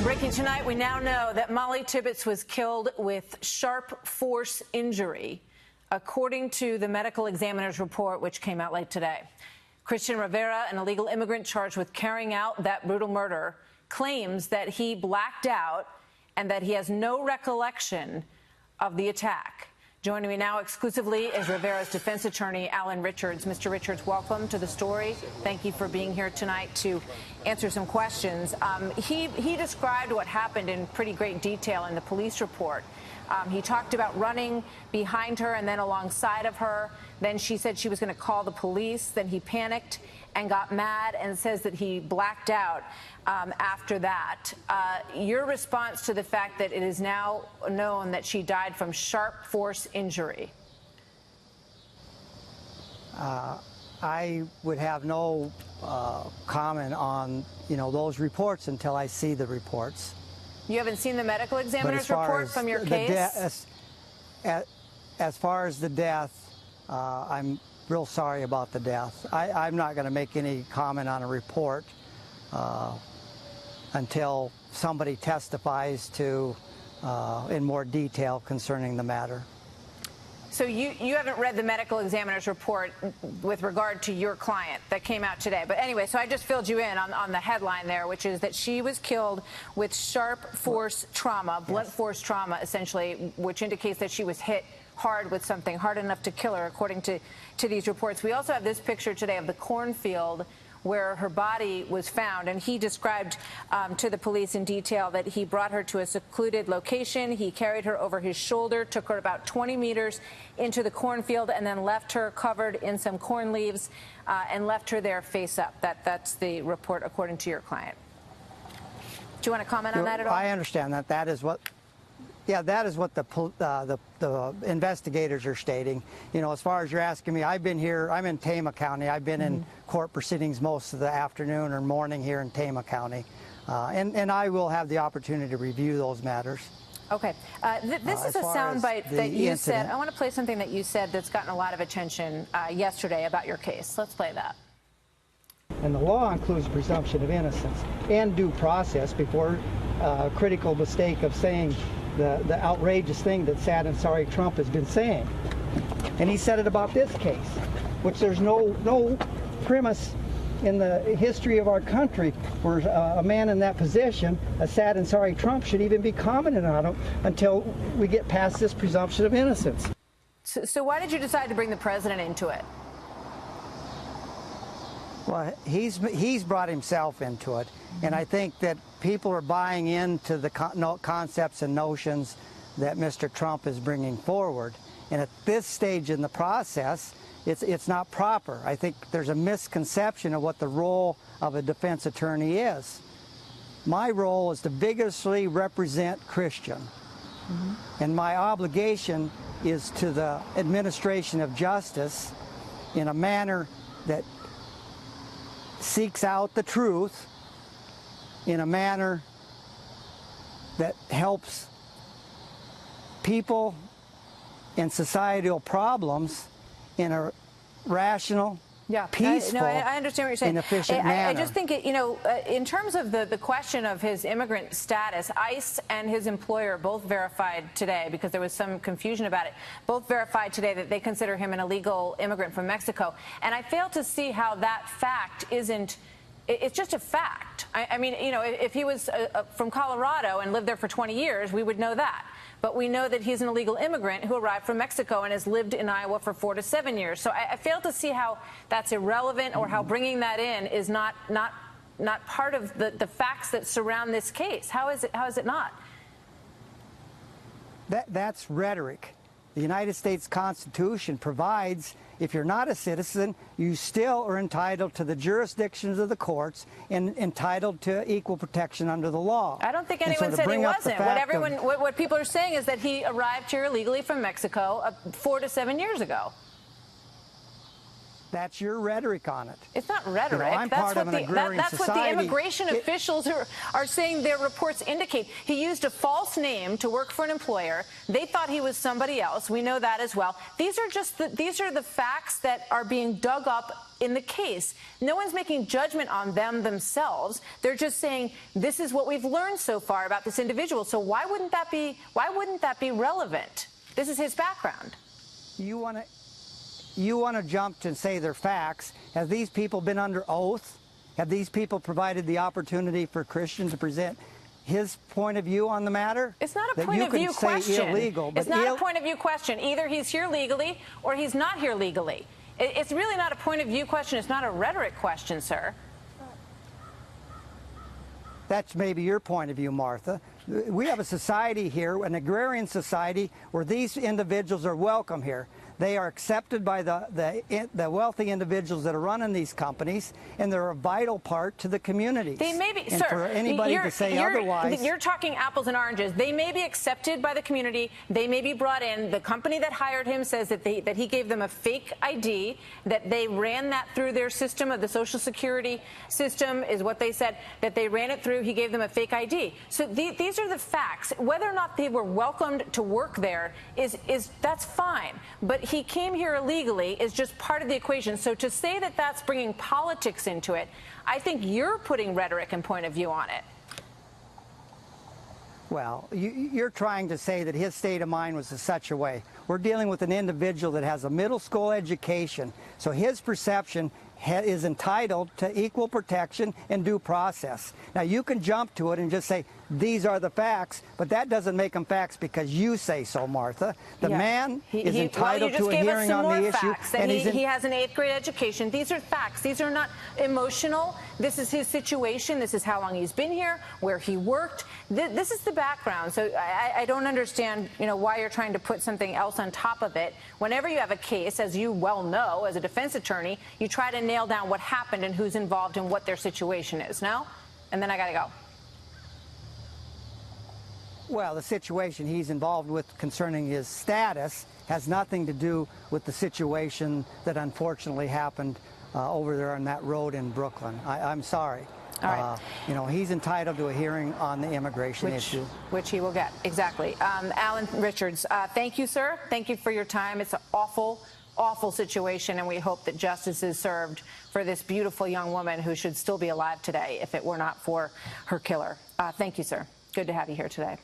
Breaking tonight, we now know that Mollie Tibbetts was killed with sharp force injury, according to the medical examiner's report, which came out late today. Christian Rivera, an illegal immigrant charged with carrying out that brutal murder, claims that he blacked out and that he has no recollection of the attack. Joining me now exclusively is Rivera's defense attorney, Alan Richards. Mr. Richards, welcome to the story. Thank you for being here tonight to answer some questions. He described what happened in pretty great detail in the police report. He talked about running behind her and then alongside of her. Then she said she was going to call the police. Then he panicked and got mad and says that he blacked out after that. Your response to the fact that it is now known that she died from sharp force injury? I would have no comment on, those reports until I see the reports. You haven't seen the medical examiner's report from your case? As far as the death, I'm real sorry about the death. I'm not going to make any comment on a report until somebody testifies to in more detail concerning the matter. So you haven't read the medical examiner's report with regard to your client that came out today. But anyway, so I just filled you in on the headline there, which is that she was killed with sharp force trauma, blunt force trauma, essentially, which indicates that she was hit hard with something, hard enough to kill her, according to these reports. We also have this picture today of the cornfield where her body was found, and he described to the police in detail that he brought her to a secluded location. He carried her over his shoulder, took her about 20 meters into the cornfield, and then left her covered in some corn leaves and left her there face up. That's the report according to your client. Do you want to comment on that at all? I understand that. That is what the investigators are stating. As far as you're asking me, I've been here. I'm in Tama County. I've been in court proceedings most of the afternoon or morning here in Tama County, and I will have the opportunity to review those matters. Okay. This is a soundbite that you said. I want to play something that you said that's gotten a lot of attention yesterday about your case. Let's play that. And the law includes presumption of innocence and due process before critical mistake of saying the outrageous thing that sad and sorry Trump has been saying. And he said it about this case, which there's no premise in the history of our country where a man in that position, a sad and sorry Trump, should even be commenting on him until we get past this presumption of innocence. So why did you decide to bring the president into it? Well, he's brought himself into it, and I think that people are buying into the concepts and notions that Mr. Trump is bringing forward. And at this stage in the process, it's not proper. I think there's a misconception of what the role of a defense attorney is. My role is to vigorously represent Christian, and my obligation is to the administration of justice in a manner that seeks out the truth in a manner that helps people and societal problems in a rational, peaceful, I understand what you're saying. and efficient manner. I just think, in terms of the question of his immigrant status, ICE and his employer both verified today, because there was some confusion about it, both verified today that they consider him an illegal immigrant from Mexico. And I fail to see how that fact isn't, it's just a fact. I mean, if he was from Colorado and lived there for 20 years, we would know that. But we know that he's an illegal immigrant who arrived from Mexico and has lived in Iowa for 4 to 7 years. So I fail to see how that's irrelevant, or how bringing that in is not part of the facts that surround this case. How is it not? That's rhetoric. The United States Constitution provides, if you're not a citizen, you still are entitled to the jurisdictions of the courts and entitled to equal protection under the law. I don't think anyone said he wasn't. What people are saying is that he arrived here illegally from Mexico 4 to 7 years ago. That's your rhetoric on it. It's not rhetoric. You know, I'm part of an agrarian that's society. what the immigration officials are saying their reports indicate. He used a false name to work for an employer. They thought he was somebody else. We know that as well. These are the facts that are being dug up in the case. No one's making judgment on them themselves. They're just saying this is what we've learned so far about this individual. So why wouldn't that be relevant? This is his background. You want to jump to say they're facts. Have these people been under oath? Have these people provided the opportunity for Christian to present his point of view on the matter? It's not a point of view question. Illegal, it's not a point of view question. Either he's here legally or he's not here legally. It's really not a point of view question. It's not a rhetoric question, sir. That's maybe your point of view, Martha. We have a society here, an agrarian society, where these individuals are welcome here. They are accepted by the wealthy individuals that are running these companies, and they're a vital part to the community. They may be, and sir. For anybody to say otherwise, you're talking apples and oranges. They may be accepted by the community. They may be brought in. The company that hired him says that he gave them a fake ID, that they ran that through their system of the Social Security system, is what they said. That they ran it through. He gave them a fake ID. So these are the facts. Whether or not they were welcomed to work there that's fine. But he came here illegally is just part of the equation. So to say that that's bringing politics into it, I think you're putting rhetoric and point of view on it. Well, you're trying to say that his state of mind was in such a way. We're dealing with an individual that has a middle school education, so his perception is entitled to equal protection and due process. Now, you can jump to it and just say, these are the facts, but that doesn't make them facts because you say so, Martha. The man is entitled to a hearing on the issue. And he has an 8th grade education. These are facts. These are not emotional. This is his situation. This is how long he's been here, where he worked. This is the background. So I don't understand, why you're trying to put something else on top of it. Whenever you have a case, as you well know, as a defense attorney, you try to nail down what happened and who's involved and what their situation is. No? And then I got to go. Well, the situation he's involved with concerning his status has nothing to do with the situation that unfortunately happened over there on that road in Brooklyn. I'm sorry. All right. He's entitled to a hearing on the immigration issue. Which he will get. Exactly. Alan Richards, thank you, sir. Thank you for your time. It's an awful situation, and we hope that justice is served for this beautiful young woman who should still be alive today if it were not for her killer. Thank you, sir. Good to have you here today.